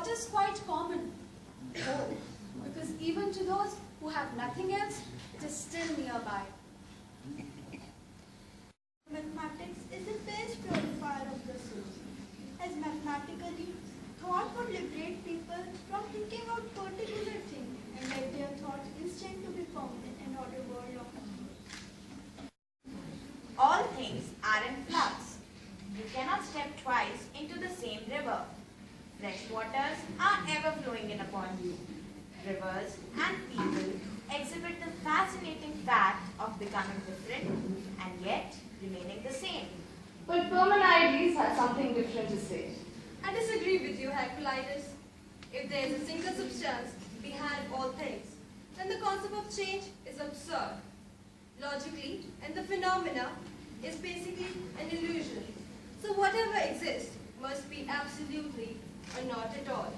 what is quite common? Oh, because even to those who have nothing else, it is still nearby. Mathematics is the best purifier of the soul, as mathematically, thought would liberate people from thinking out particular things and let their thoughts instinct to be found in another world of numbers. All things are in flux. You cannot step twice into the same river. Fresh waters are ever flowing in upon you. Rivers and people exhibit the fascinating fact of becoming different and yet remaining the same. But Parmenides had something different to say. I disagree with you, Heraclitus. If there is a single substance behind all things, then the concept of change is absurd. Logically, and the phenomena is basically an illusion. So whatever exists must be absolutely or not at all.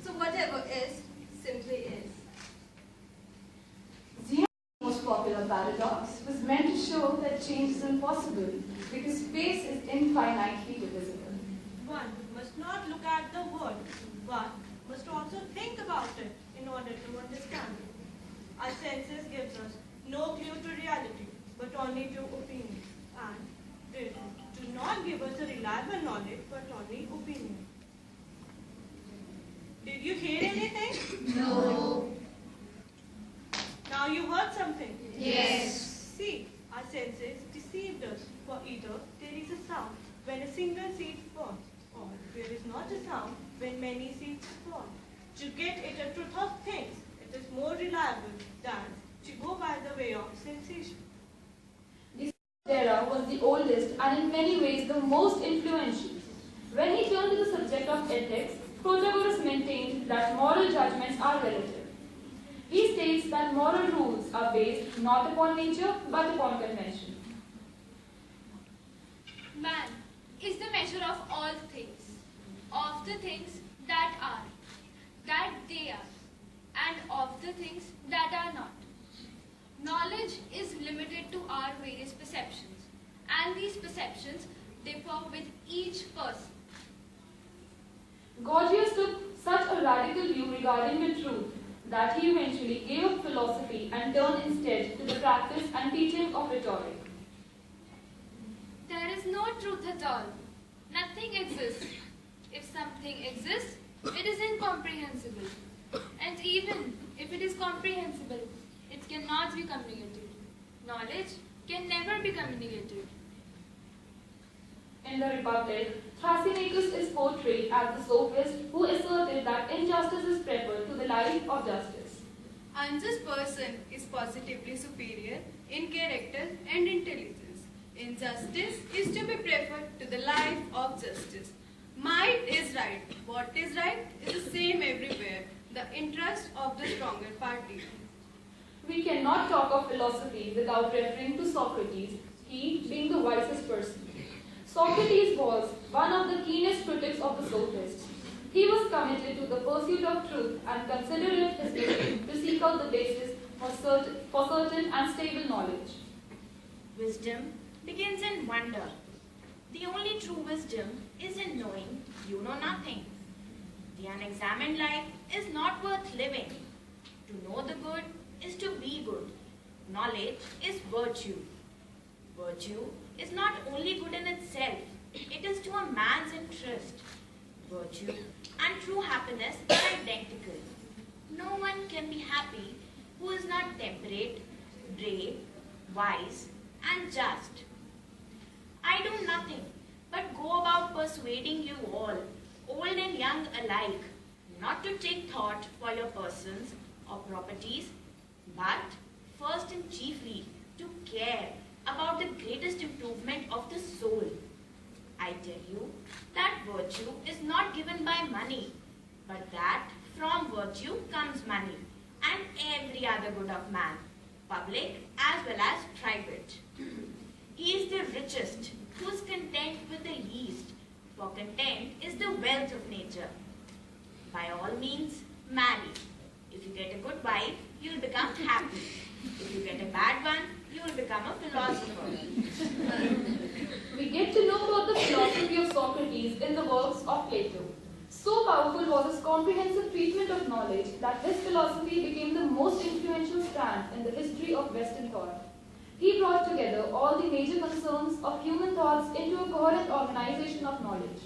So whatever is, simply is. Zeno's most popular paradox was meant to show that change is impossible because space is infinitely divisible. One must not look at the world, but must also think about it in order to understand it. Our senses gives us no clue to reality, but only to opinion, and they do not give us a reliable knowledge, but only opinion. Did you hear anything? No. Now you heard something? Yes. See, our senses deceived us, for either there is a sound when a single seed falls, or there is not a sound when many seeds fall. To get at the truth of things, it is more reliable than to go by the way of sensation. This era was the oldest and in many ways the most influential. When he turned to the subject of ethics, Protagoras maintained that moral judgments are relative. He states that moral rules are based not upon nature but upon convention. Man is the measure of all things, of the things that are, that they are, and of the things that are not. Knowledge is limited to our various perceptions, and these perceptions differ with each person. Gorgias took such a radical view regarding the truth that he eventually gave up philosophy and turned instead to the practice and teaching of rhetoric. There is no truth at all. Nothing exists. If something exists, it is incomprehensible. And even if it is comprehensible, it cannot be communicated. Knowledge can never be communicated. In the Republic, Thrasymachus is portrayed as the sophist who asserted that injustice is preferred to the life of justice. Unjust person is positively superior in character and intelligence. Injustice is to be preferred to the life of justice. Might is right. What is right is the same everywhere. The interest of the stronger party. We cannot talk of philosophy without referring to Socrates, he being the wisest person. Socrates was one of the keenest critics of the sophists. He was committed to the pursuit of truth and considered it his mission to seek out the basis for certain and stable knowledge. Wisdom begins in wonder. The only true wisdom is in knowing you know nothing. The unexamined life is not worth living. To know the good is to be good. Knowledge is virtue. Virtue is not only good in itself, it is to a man's interest. Virtue and true happiness are identical. No one can be happy who is not temperate, brave, wise, and just. I do nothing but go about persuading you all, old and young alike, not to take thought for your persons or properties, but first and chiefly to care about the greatest improvement of the soul. I tell you that virtue is not given by money, but that from virtue comes money and every other good of man, public as well as private. He is the richest who is content with the least, for content is the wealth of nature. By all means, marry. If you get a good wife, you will become happy. If you get a bad one, you will become a philosopher. We get to know about the philosophy of Socrates in the works of Plato. So powerful was his comprehensive treatment of knowledge that his philosophy became the most influential strand in the history of Western thought. He brought together all the major concerns of human thoughts into a coherent organization of knowledge.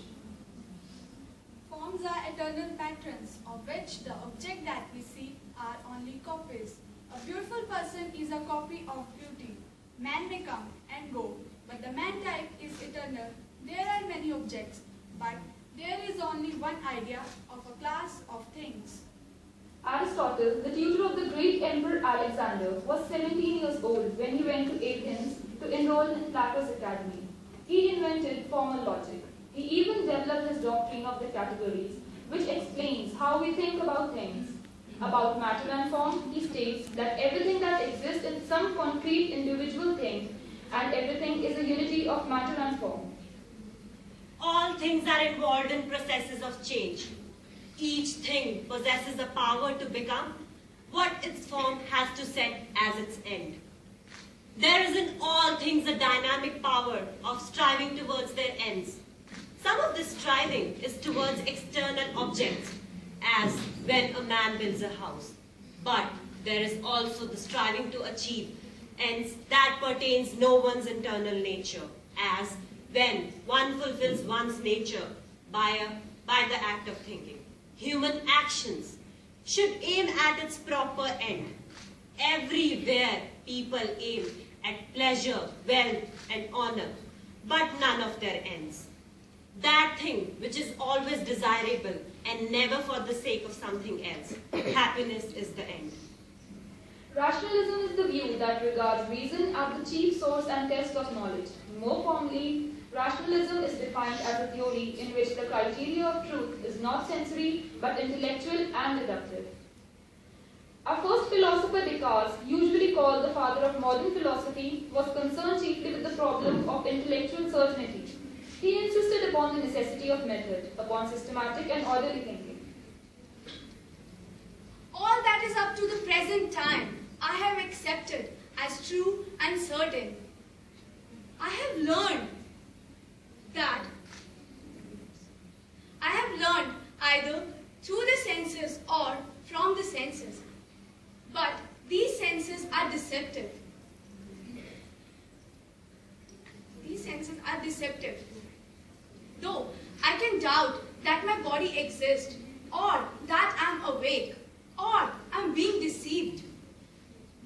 Forms are eternal patterns, of which the object that we see are only copies. A beautiful person is a copy of beauty. Man may come and go, but the man type is eternal. There are many objects, but there is only one idea of a class of things. Aristotle, the tutor of the great Emperor Alexander, was 17 years old when he went to Athens to enroll in Plato's academy. He invented formal logic. He even developed his doctrine of the categories, which explains how we think about things. About matter and form, he states that everything that exists is some concrete individual thing, and everything is a unity of matter and form. All things are involved in processes of change. Each thing possesses a power to become what its form has to set as its end. There is in all things a dynamic power of striving towards their ends. Some of this striving is towards external objects, as when a man builds a house. But there is also the striving to achieve ends that pertains no one's internal nature, as when one fulfills one's nature by the act of thinking. Human actions should aim at its proper end. Everywhere people aim at pleasure, wealth, and honor, but none of their ends. That thing which is always desirable and never for the sake of something else. Happiness is the end. Rationalism is the view that regards reason as the chief source and test of knowledge. More formally, rationalism is defined as a theory in which the criteria of truth is not sensory but intellectual and deductive. Our first philosopher, Descartes, usually called the father of modern philosophy, was concerned chiefly with the problem of intellectual certainty. He insisted upon the necessity of method, upon systematic and orderly thinking. All that is up to the present time I have accepted as true and certain. I have learned either through the senses or from the senses. But these senses are deceptive. Though I can doubt that my body exists, or that I am awake, or I am being deceived.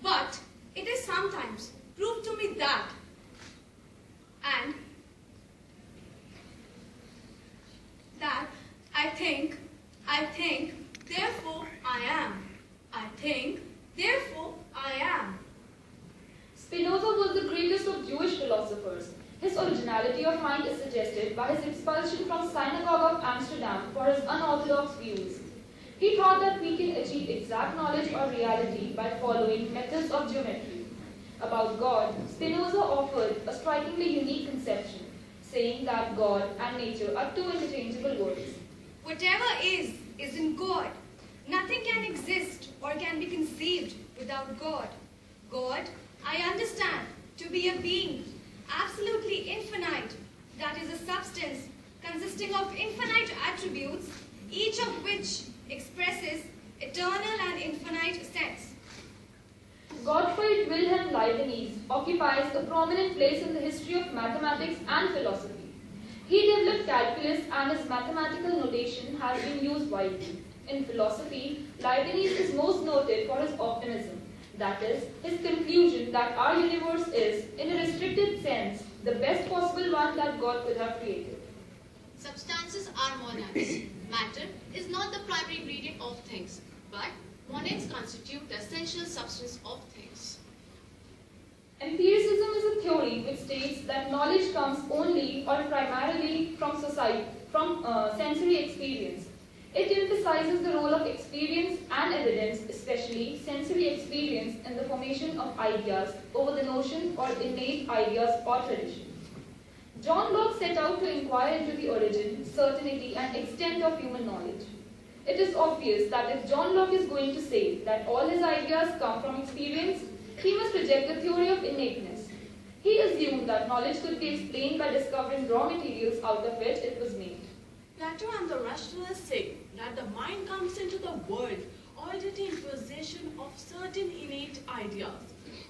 But it is sometimes proved to me that, and that I think, therefore I am. I think, therefore I am. Spinoza was the greatest of Jewish philosophers. His originality of mind is suggested by his expulsion from Synagogue of Amsterdam for his unorthodox views. He thought that we can achieve exact knowledge or reality by following methods of geometry. About God, Spinoza offered a strikingly unique conception, saying that God and nature are two interchangeable words. Whatever is in God. Nothing can exist or can be conceived without God. God, I understand to be a being, absolutely infinite, that is a substance consisting of infinite attributes, each of which expresses eternal and infinite states. Gottfried Wilhelm Leibniz occupies a prominent place in the history of mathematics and philosophy. He developed calculus and his mathematical notation has been used widely. In philosophy, Leibniz is most noted for his optimism, that is, his conclusion that our universe is, in a restricted sense, the best possible one that God could have created. Substances are monads. Matter is not the primary ingredient of things, but monads constitute the essential substance of things. Empiricism is a theory which states that knowledge comes only or primarily from sensory experience. It emphasizes the role of experience and evidence, especially sensory experience, in the formation of ideas over the notion or innate ideas or tradition. John Locke set out to inquire into the origin, certainty, and extent of human knowledge. It is obvious that if John Locke is going to say that all his ideas come from experience, he must reject the theory of innateness. He assumed that knowledge could be explained by discovering raw materials out of which it was made. Plato and the rationalists say that the mind comes into the world already in possession of certain innate ideas.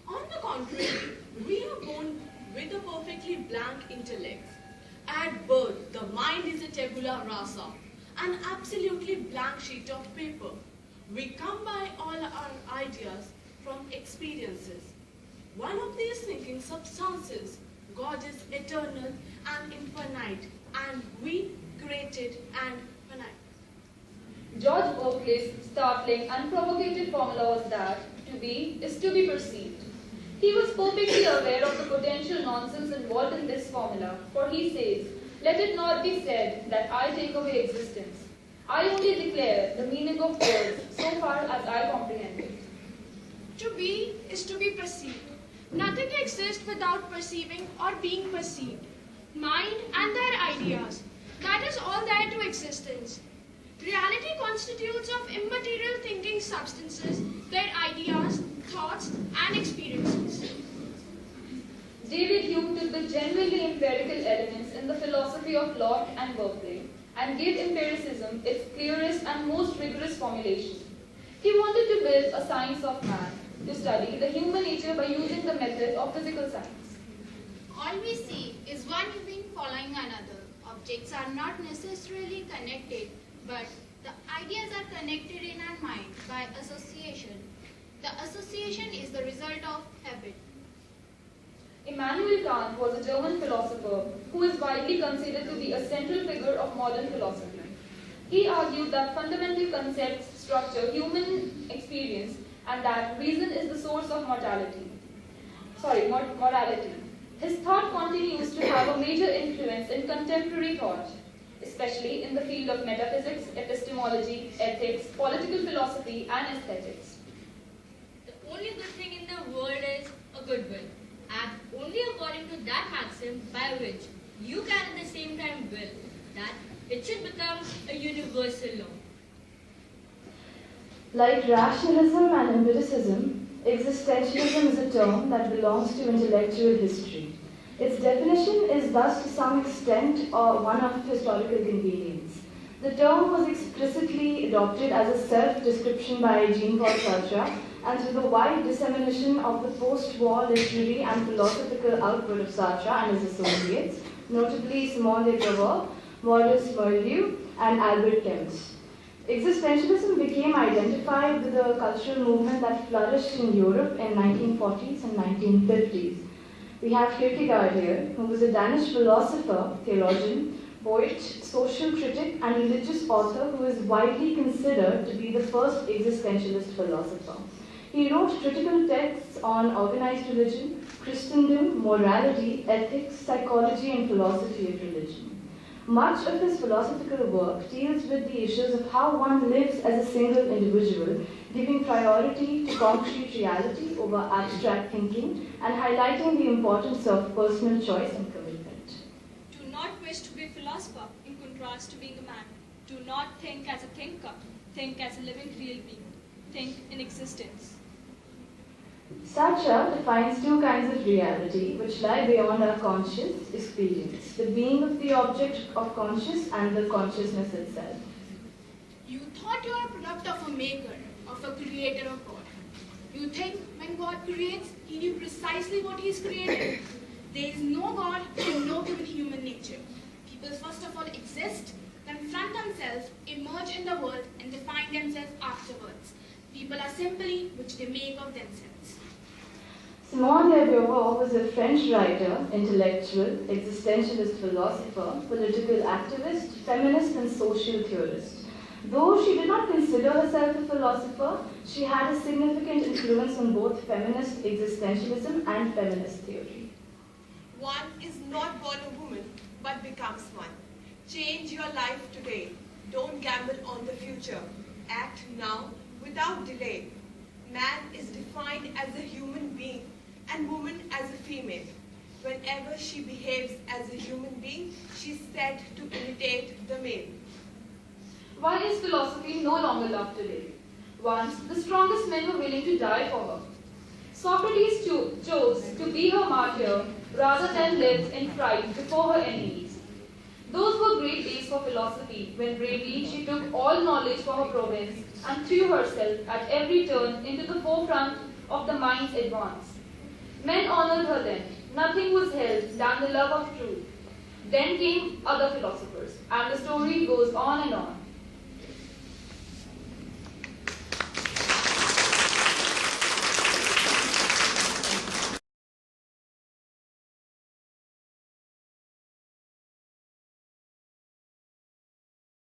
On the contrary, we are born with a perfectly blank intellect. At birth, the mind is a tabula rasa, an absolutely blank sheet of paper. We come by all our ideas from experiences. One of these thinking substances, God is eternal and infinite, and we created and finite. George Berkeley's startling and provocative formula was that to be is to be perceived. He was perfectly aware of the potential nonsense involved in this formula, for he says, "Let it not be said that I take away existence. I only declare the meaning of words so far as I comprehend it." To be is to be perceived. Nothing exists without perceiving or being perceived. Mind and their ideas, that is all there to existence. Reality constitutes of immaterial thinking substances, their ideas, thoughts, and experiences. David Hume took the genuinely empirical elements in the philosophy of Locke and Berkeley and gave empiricism its clearest and most rigorous formulation. He wanted to build a science of man, to study the human nature by using the method of physical science. All we see is one event following another. Objects are not necessarily connected, but the ideas are connected in our mind by association. The association is the result of habit. Immanuel Kant was a German philosopher who is widely considered to be a central figure of modern philosophy. He argued that fundamental concepts structure human experience and that reason is the source of morality. His thought continues to have a major influence in contemporary thought, especially in the field of metaphysics, epistemology, ethics, political philosophy, and aesthetics. The only good thing in the world is a good will. Act only according to that maxim by which you can at the same time will that it should become a universal law. Like rationalism and empiricism, existentialism is a term that belongs to intellectual history. Its definition is thus to some extent one of historical convenience. The term was explicitly adopted as a self-description by Jean-Paul Sartre, and through the wide dissemination of the post-war literary and philosophical output of Sartre and his associates, notably Simone de Beauvoir, Maurice Merleau, and Albert Camus. Existentialism became identified with a cultural movement that flourished in Europe in 1940s and 1950s. We have Kierkegaard here, who was a Danish philosopher, theologian, poet, social critic, and religious author who is widely considered to be the first existentialist philosopher. He wrote critical texts on organized religion, Christendom, morality, ethics, psychology, and philosophy of religion. Much of his philosophical work deals with the issues of how one lives as a single individual, giving priority to concrete reality over abstract thinking and highlighting the importance of personal choice and commitment. Do not wish to be a philosopher in contrast to being a man. Do not think as a thinker. Think as a living real being. Think in existence. Sartre defines two kinds of reality which lie beyond our conscious experience, the being of the object of conscious and the consciousness itself. You thought you are a product of a maker, of a creator of God. You think when God creates, he knew precisely what he is creating. There is no God and no given human nature. People first of all exist, confront themselves, emerge in the world, and define themselves afterwards. People are simply which they make of themselves. Simone de Beauvoir was a French writer, intellectual, existentialist philosopher, political activist, feminist, and social theorist. Though she did not consider herself a philosopher, she had a significant influence on both feminist existentialism and feminist theory. One is not born a woman, but becomes one. Change your life today. Don't gamble on the future. Act now without delay. Man is defined as a human being and woman as a female. Whenever she behaves as a human being, she is said to imitate the male. Why is philosophy no longer loved today? Once, the strongest men were willing to die for her. Socrates chose to be her martyr rather than live in fright before her enemies. Those were great days for philosophy, when bravely she took all knowledge for her province and threw herself at every turn into the forefront of the mind's advance. Men honored her then. Nothing was held than the love of truth. Then came other philosophers, and the story goes on and on.